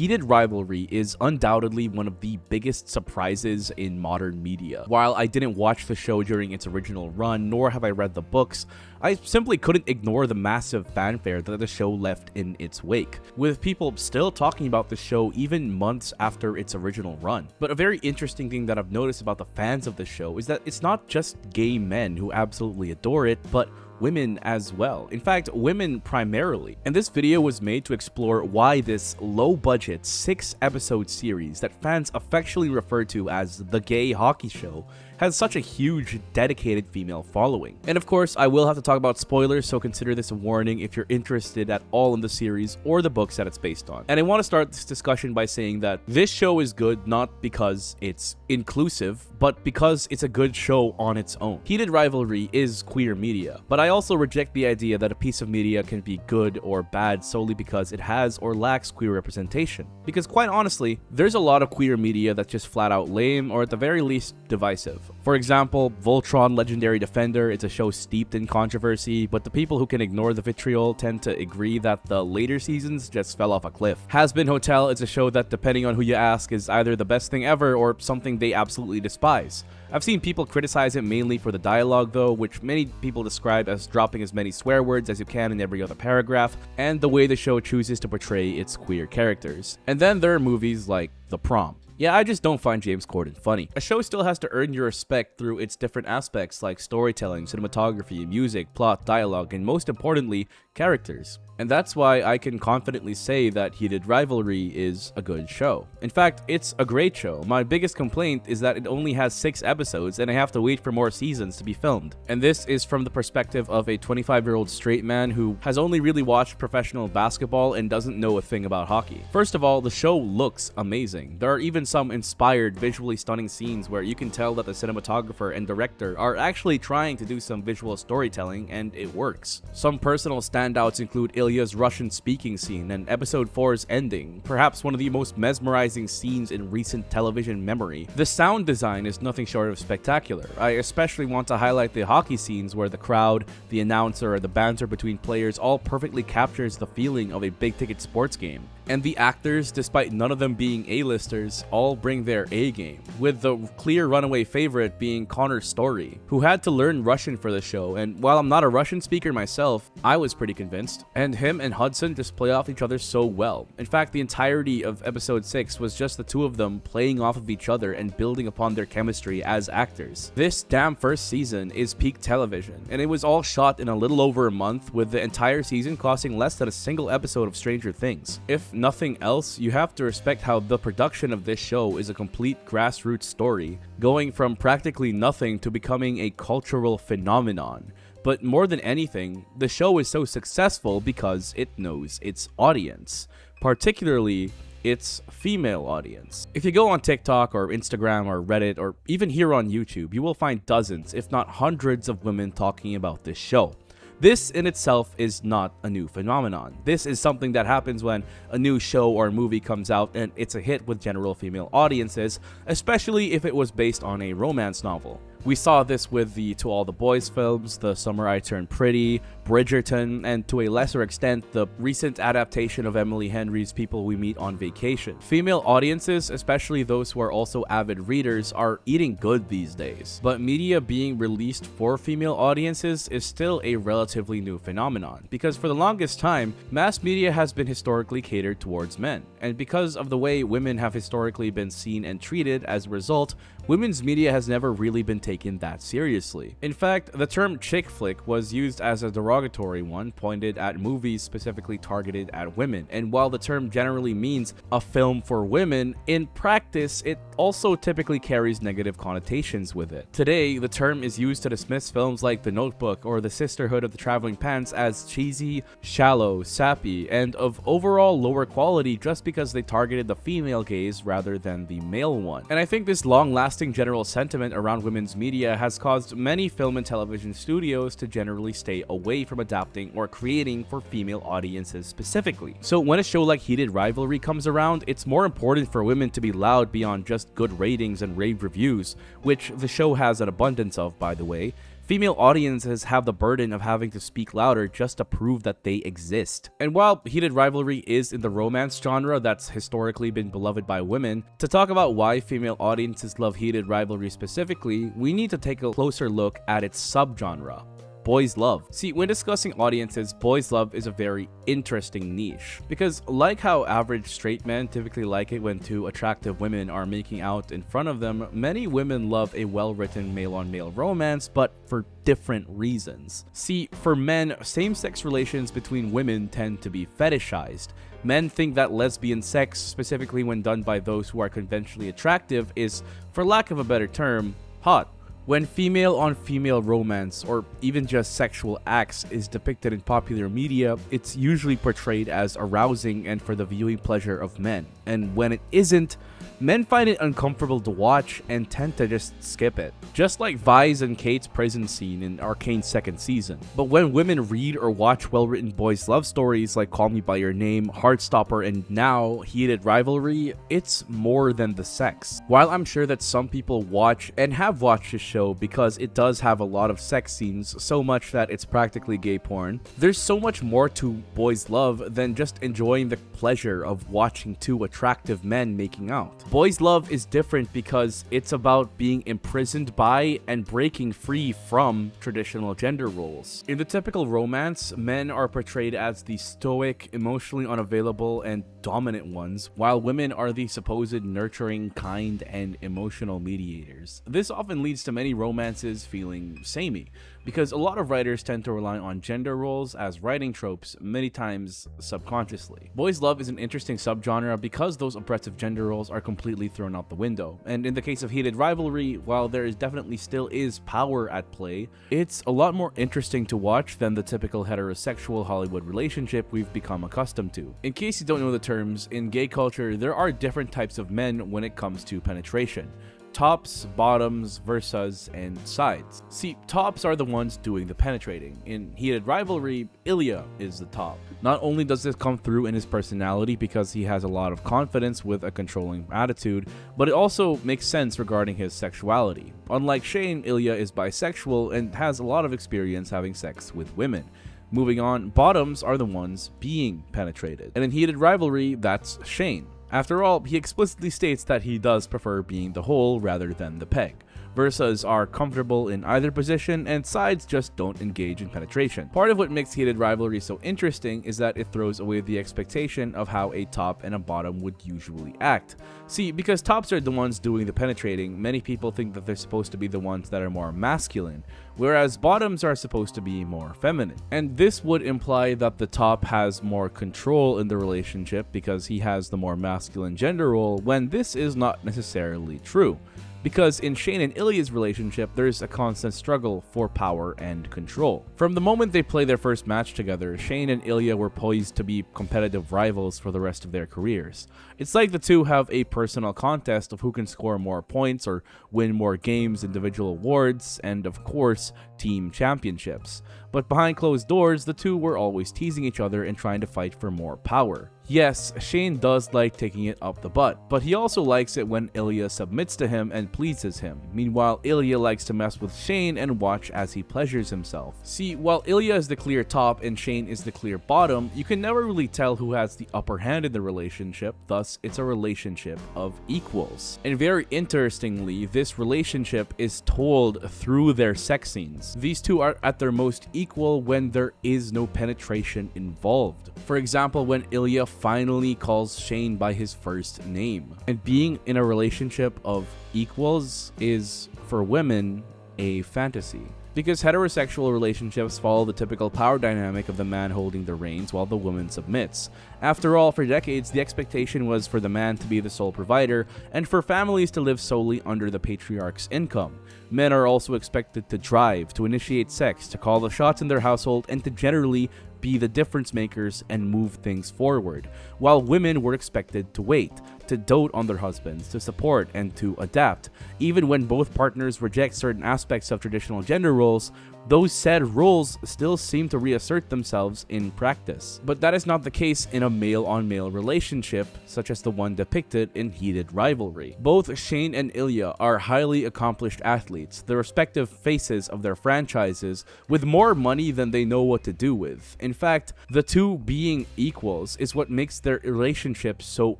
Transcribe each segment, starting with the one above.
Heated Rivalry is undoubtedly one of the biggest surprises in modern media. While I didn't watch the show during its original run, nor have I read the books, I simply couldn't ignore the massive fanfare that the show left in its wake, with people still talking about the show even months after its original run. But a very interesting thing that I've noticed about the fans of the show is that it's not just gay men who absolutely adore it, but women as well. In fact, women primarily. And this video was made to explore why this low-budget 6-episode series that fans affectionately refer to as the gay hockey show has such a huge, dedicated female following. And of course, I will have to talk about spoilers, so consider this a warning if you're interested at all in the series or the books that it's based on. And I want to start this discussion by saying that this show is good not because it's inclusive, but because it's a good show on its own. Heated Rivalry is queer media, but I also reject the idea that a piece of media can be good or bad solely because it has or lacks queer representation. Because quite honestly, there's a lot of queer media that's just flat out lame or at the very least divisive. For example, Voltron Legendary Defender is a show steeped in controversy, but the people who can ignore the vitriol tend to agree that the later seasons just fell off a cliff. Has-Been Hotel is a show that, depending on who you ask, is either the best thing ever or something they absolutely despise. I've seen people criticize it mainly for the dialogue though, which many people describe as dropping as many swear words as you can in every other paragraph, and the way the show chooses to portray its queer characters. And then there are movies like The Prom. Yeah, I just don't find James Corden funny. A show still has to earn your respect through its different aspects like storytelling, cinematography, music, plot, dialogue, and most importantly, characters. And that's why I can confidently say that Heated Rivalry is a good show. In fact, it's a great show. My biggest complaint is that it only has 6 episodes and I have to wait for more seasons to be filmed. And this is from the perspective of a 25-year-old straight man who has only really watched professional basketball and doesn't know a thing about hockey. First of all, the show looks amazing. There are even some inspired, visually stunning scenes where you can tell that the cinematographer and director are actually trying to do some visual storytelling, and it works. Some personal standouts include Ilya's Russian-speaking scene and episode 4's ending, perhaps one of the most mesmerizing scenes in recent television memory. The sound design is nothing short of spectacular. I especially want to highlight the hockey scenes where the crowd, the announcer, or the banter between players all perfectly captures the feeling of a big-ticket sports game. And the actors, despite none of them being A-listers, all bring their A-game, with the clear runaway favorite being Connor's Story, who had to learn Russian for the show, and while I'm not a Russian speaker myself, I was pretty convinced. And him and Hudson just play off each other so well. In fact, the entirety of episode 6 was just the two of them playing off of each other and building upon their chemistry as actors. This damn first season is peak television, and it was all shot in a little over a month, with the entire season costing less than a single episode of Stranger Things. If nothing else, you have to respect how the production of this show is a complete grassroots story, going from practically nothing to becoming a cultural phenomenon. But more than anything, the show is so successful because it knows its audience, particularly its female audience. If you go on TikTok or Instagram or Reddit or even here on YouTube, you will find dozens, if not hundreds of women talking about this show. This in itself is not a new phenomenon. This is something that happens when a new show or movie comes out and it's a hit with general female audiences, especially if it was based on a romance novel. We saw this with the To All the Boys films, The Summer I Turned Pretty, Bridgerton, and to a lesser extent, the recent adaptation of Emily Henry's People We Meet on Vacation. Female audiences, especially those who are also avid readers, are eating good these days. But media being released for female audiences is still a relatively new phenomenon, because for the longest time, mass media has been historically catered towards men. And because of the way women have historically been seen and treated, as a result, women's media has never really been taken that seriously. In fact, the term chick flick was used as a derogatory one pointed at movies specifically targeted at women, and while the term generally means a film for women, in practice it also typically carries negative connotations with it. Today, the term is used to dismiss films like The Notebook or The Sisterhood of the Traveling Pants as cheesy, shallow, sappy, and of overall lower quality just because they targeted the female gaze rather than the male one. And I think this long-lasting general sentiment around women's media has caused many film and television studios to generally stay away from adapting or creating for female audiences specifically. So when a show like Heated Rivalry comes around, it's more important for women to be loud beyond just good ratings and rave reviews, which the show has an abundance of, by the way. Female audiences have the burden of having to speak louder just to prove that they exist. And while Heated Rivalry is in the romance genre that's historically been beloved by women, to talk about why female audiences love Heated Rivalry specifically, we need to take a closer look at its subgenre. Boys love. See, when discussing audiences, boys love is a very interesting niche, because like how average straight men typically like it when two attractive women are making out in front of them, many women love a well-written male-on-male romance, but for different reasons. See, for men, same-sex relations between women tend to be fetishized. Men think that lesbian sex, specifically when done by those who are conventionally attractive, is, for lack of a better term, hot. When female-on-female romance, or even just sexual acts, is depicted in popular media, it's usually portrayed as arousing and for the viewing pleasure of men. And when it isn't, men find it uncomfortable to watch and tend to just skip it. Just like Vi's and Kate's prison scene in Arcane's second season. But when women read or watch well-written boys' love stories like Call Me By Your Name, Heartstopper, and now Heated Rivalry, it's more than the sex. While I'm sure that some people watch and have watched this show because it does have a lot of sex scenes, so much that it's practically gay porn, there's so much more to boys love than just enjoying the pleasure of watching two attractive men making out. Boys love is different because it's about being imprisoned by and breaking free from traditional gender roles. In the typical romance, men are portrayed as the stoic, emotionally unavailable, and dominant ones, while women are the supposed nurturing, kind, and emotional mediators. This often leads to many romances feeling samey, because a lot of writers tend to rely on gender roles as writing tropes, many times subconsciously. Boys love is an interesting subgenre because those oppressive gender roles are completely thrown out the window, and in the case of Heated Rivalry, while there is definitely still is power at play, it's a lot more interesting to watch than the typical heterosexual Hollywood relationship we've become accustomed to. In case you don't know the terms, in gay culture, there are different types of men when it comes to penetration. Tops, bottoms, versas, and sides. See, tops are the ones doing the penetrating. In Heated Rivalry, Ilya is the top. Not only does this come through in his personality because he has a lot of confidence with a controlling attitude, but it also makes sense regarding his sexuality. Unlike Shane, Ilya is bisexual and has a lot of experience having sex with women. Moving on, bottoms are the ones being penetrated. And in Heated Rivalry, that's Shane. After all, he explicitly states that he does prefer being the hole rather than the peg. Versas are comfortable in either position, and sides just don't engage in penetration. Part of what makes Heated Rivalry so interesting is that it throws away the expectation of how a top and a bottom would usually act. See, because tops are the ones doing the penetrating, many people think that they're supposed to be the ones that are more masculine, whereas bottoms are supposed to be more feminine. And this would imply that the top has more control in the relationship because he has the more masculine gender role, when this is not necessarily true. Because in Shane and Ilya's relationship, there's a constant struggle for power and control. From the moment they play their first match together, Shane and Ilya were poised to be competitive rivals for the rest of their careers. It's like the two have a personal contest of who can score more points or win more games, individual awards, and of course, team championships. But behind closed doors, the two were always teasing each other and trying to fight for more power. Yes, Shane does like taking it up the butt, but he also likes it when Ilya submits to him and pleases him. Meanwhile, Ilya likes to mess with Shane and watch as he pleasures himself. See, while Ilya is the clear top and Shane is the clear bottom, you can never really tell who has the upper hand in the relationship, thus it's a relationship of equals. And very interestingly, this relationship is told through their sex scenes. These two are at their most equal when there is no penetration involved. For example, when Ilya finally calls Shane by his first name. And being in a relationship of equals is, for women, a fantasy. Because heterosexual relationships follow the typical power dynamic of the man holding the reins while the woman submits. After all, for decades, the expectation was for the man to be the sole provider and for families to live solely under the patriarch's income. Men are also expected to drive, to initiate sex, to call the shots in their household, and to generally be the difference makers and move things forward, while women were expected to wait, to dote on their husbands, to support, and to adapt. Even when both partners reject certain aspects of traditional gender roles, those said roles still seem to reassert themselves in practice. But that is not the case in a male-on-male relationship, such as the one depicted in Heated Rivalry. Both Shane and Ilya are highly accomplished athletes, the respective faces of their franchises, with more money than they know what to do with. In fact, the two being equals is what makes their relationship so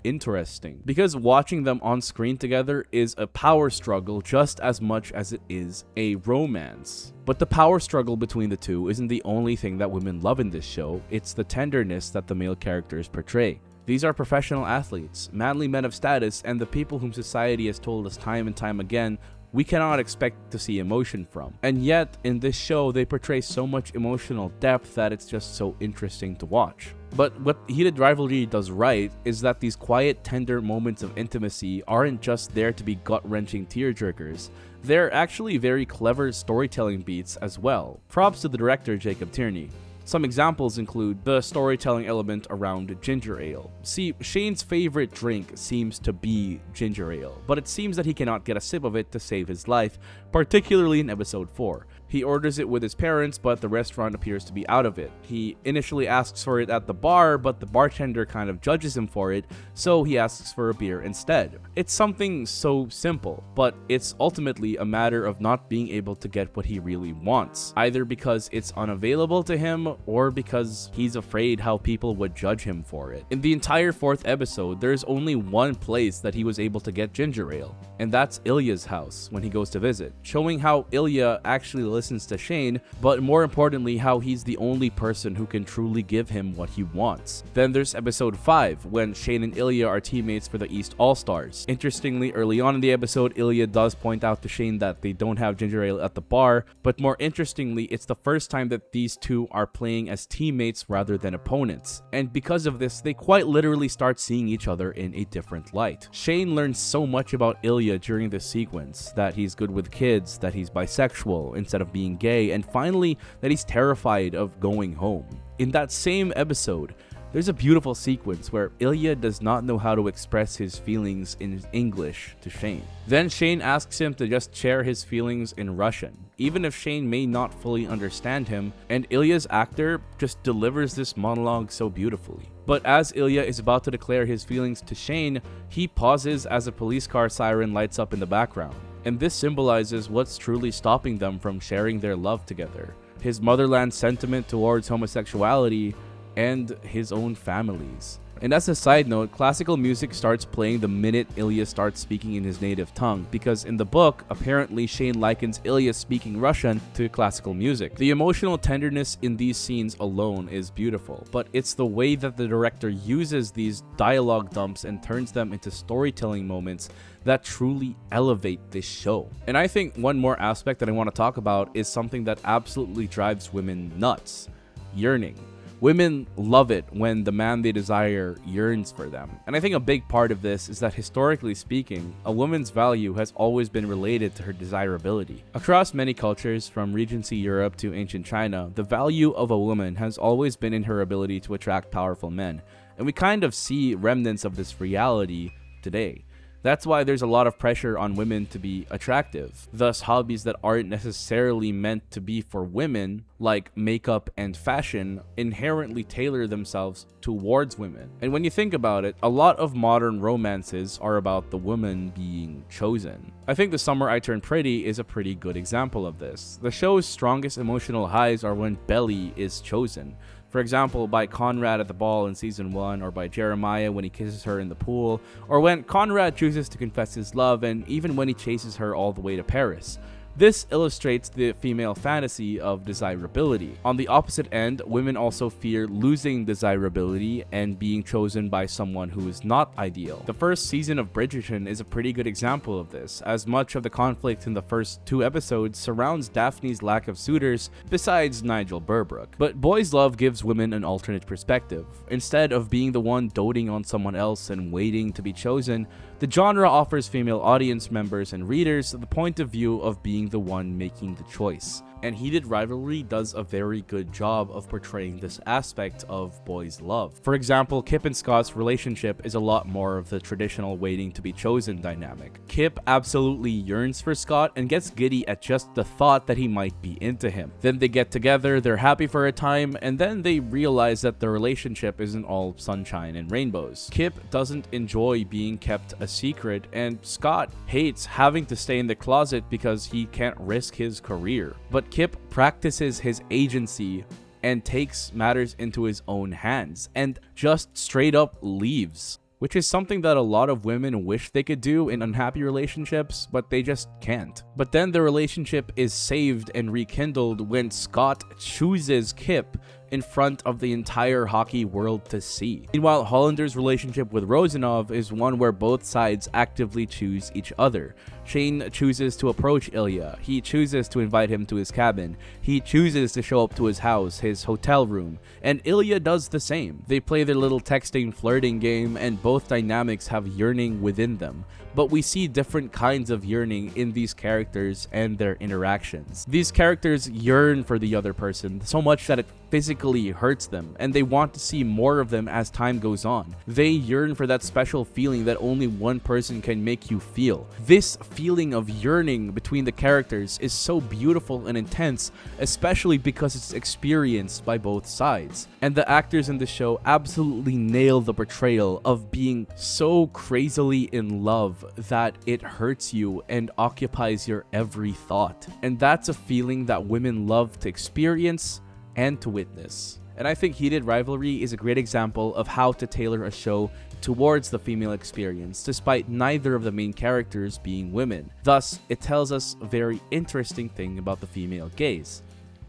interesting, because watching them on screen together is a power struggle just as much as it is a romance. But the power struggle between the two isn't the only thing that women love in this show, it's the tenderness that the male characters portray. These are professional athletes, manly men of status, and the people whom society has told us time and time again we cannot expect to see emotion from. And yet, in this show, they portray so much emotional depth that it's just so interesting to watch. But what Heated Rivalry does right is that these quiet, tender moments of intimacy aren't just there to be gut-wrenching tearjerkers. They're actually very clever storytelling beats as well. Props to the director, Jacob Tierney. Some examples include the storytelling element around ginger ale. See, Shane's favorite drink seems to be ginger ale, but it seems that he cannot get a sip of it to save his life, particularly in episode 4. He orders it with his parents, but the restaurant appears to be out of it. He initially asks for it at the bar, but the bartender kind of judges him for it, so he asks for a beer instead. It's something so simple, but it's ultimately a matter of not being able to get what he really wants, either because it's unavailable to him or because he's afraid how people would judge him for it. In the entire 4th episode, there's only one place that he was able to get ginger ale, and that's Ilya's house when he goes to visit, showing how Ilya actually listens to Shane, but more importantly how he's the only person who can truly give him what he wants. Then there's episode 5, when Shane and Ilya are teammates for the East All-Stars. Interestingly, early on in the episode, Ilya does point out to Shane that they don't have ginger ale at the bar, but more interestingly, it's the first time that these two are playing as teammates rather than opponents. And because of this, they quite literally start seeing each other in a different light. Shane learns so much about Ilya during this sequence, that he's good with kids, that he's bisexual instead of being gay, and finally, that he's terrified of going home. In that same episode, there's a beautiful sequence where Ilya does not know how to express his feelings in English to Shane. Then Shane asks him to just share his feelings in Russian, even if Shane may not fully understand him, and Ilya's actor just delivers this monologue so beautifully. But as Ilya is about to declare his feelings to Shane, he pauses as a police car siren lights up in the background. And this symbolizes what's truly stopping them from sharing their love together: his motherland sentiment towards homosexuality and his own families. And as a side note, classical music starts playing the minute Ilya starts speaking in his native tongue, because in the book, apparently Shane likens Ilya speaking Russian to classical music. The emotional tenderness in these scenes alone is beautiful, but it's the way that the director uses these dialogue dumps and turns them into storytelling moments that truly elevate this show. And I think one more aspect that I want to talk about is something that absolutely drives women nuts: yearning. Women love it when the man they desire yearns for them. And I think a big part of this is that, historically speaking, a woman's value has always been related to her desirability. Across many cultures, from Regency Europe to ancient China, the value of a woman has always been in her ability to attract powerful men. And we kind of see remnants of this reality today. That's why there's a lot of pressure on women to be attractive. Thus, hobbies that aren't necessarily meant to be for women, like makeup and fashion, inherently tailor themselves towards women. And when you think about it, a lot of modern romances are about the woman being chosen. I think The Summer I Turned Pretty is a pretty good example of this. The show's strongest emotional highs are when Belly is chosen. For example, by Conrad at the ball in season 1, or by Jeremiah when he kisses her in the pool, or when Conrad chooses to confess his love, and even when he chases her all the way to Paris. This illustrates the female fantasy of desirability. On the opposite end, women also fear losing desirability and being chosen by someone who is not ideal. The first season of Bridgerton is a pretty good example of this, as much of the conflict in the first 2 episodes surrounds Daphne's lack of suitors besides Nigel Burbrook. But Boys Love gives women an alternate perspective. Instead of being the one doting on someone else and waiting to be chosen, the genre offers female audience members and readers the point of view of being being the one making the choice. And Heated Rivalry does a very good job of portraying this aspect of boys' love. For example, Kip and Scott's relationship is a lot more of the traditional waiting to be chosen dynamic. Kip absolutely yearns for Scott and gets giddy at just the thought that he might be into him. Then they get together, they're happy for a time, and then they realize that the relationship isn't all sunshine and rainbows. Kip doesn't enjoy being kept a secret, and Scott hates having to stay in the closet because he can't risk his career. But Kip practices his agency and takes matters into his own hands and just straight up leaves, which is something that a lot of women wish they could do in unhappy relationships, but they just can't. But then the relationship is saved and rekindled when Scott chooses Kip in front of the entire hockey world to see. Meanwhile, Hollander's relationship with Rosanov is one where both sides actively choose each other. Shane chooses to approach Ilya, he chooses to invite him to his cabin, he chooses to show up to his house, his hotel room, and Ilya does the same. They play their little texting flirting game, and both dynamics have yearning within them. But we see different kinds of yearning in these characters and their interactions. These characters yearn for the other person so much that it physically hurts them, and they want to see more of them as time goes on. They yearn for that special feeling that only one person can make you feel. This feeling of yearning between the characters is so beautiful and intense, especially because it's experienced by both sides. And the actors in the show absolutely nail the portrayal of being so crazily in love that it hurts you and occupies your every thought. And that's a feeling that women love to experience and to witness. And I think Heated Rivalry is a great example of how to tailor a show towards the female experience, despite neither of the main characters being women. Thus, it tells us a very interesting thing about the female gaze.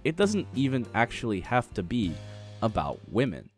It doesn't even actually have to be about women.